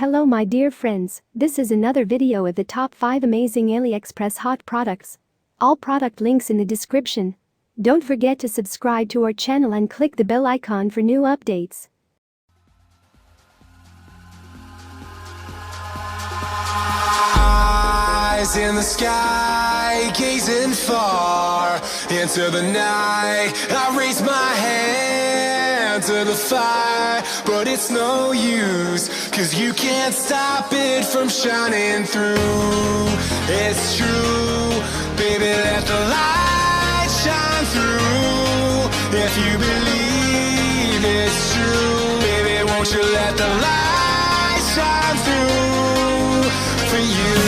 Hello my dear friends, this is another video of the top 5 amazing Aliexpress hot products. All product links in the description. Don't forget to subscribe to our channel and click the bell icon for new updates. Eyes in the sky, gazing far into the night. I raise my hand to the fire, but it's no use, 'cause you can't stop it from shining through. It's true, baby, let the light shine through. If you believe it's true, baby, won't you let the light shine through for you.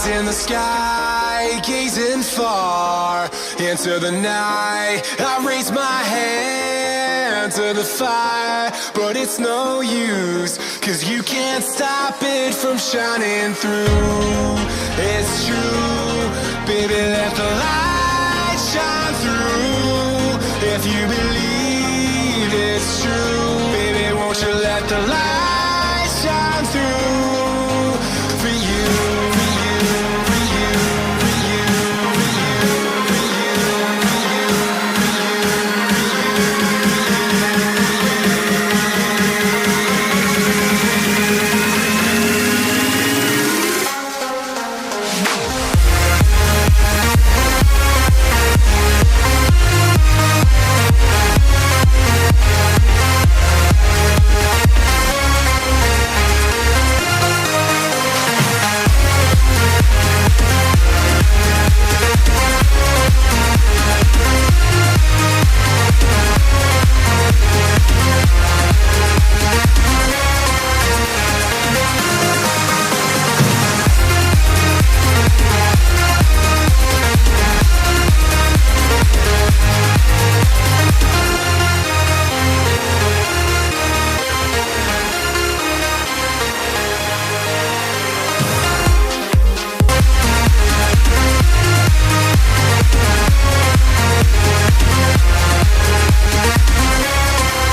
In the sky, gazing far into the night. I raise my hand to the fire, but it's no use, 'cause you can't stop it from shining through. It's true, baby, let the light shine through. If you believe it's true, baby, won't you let the light shine through.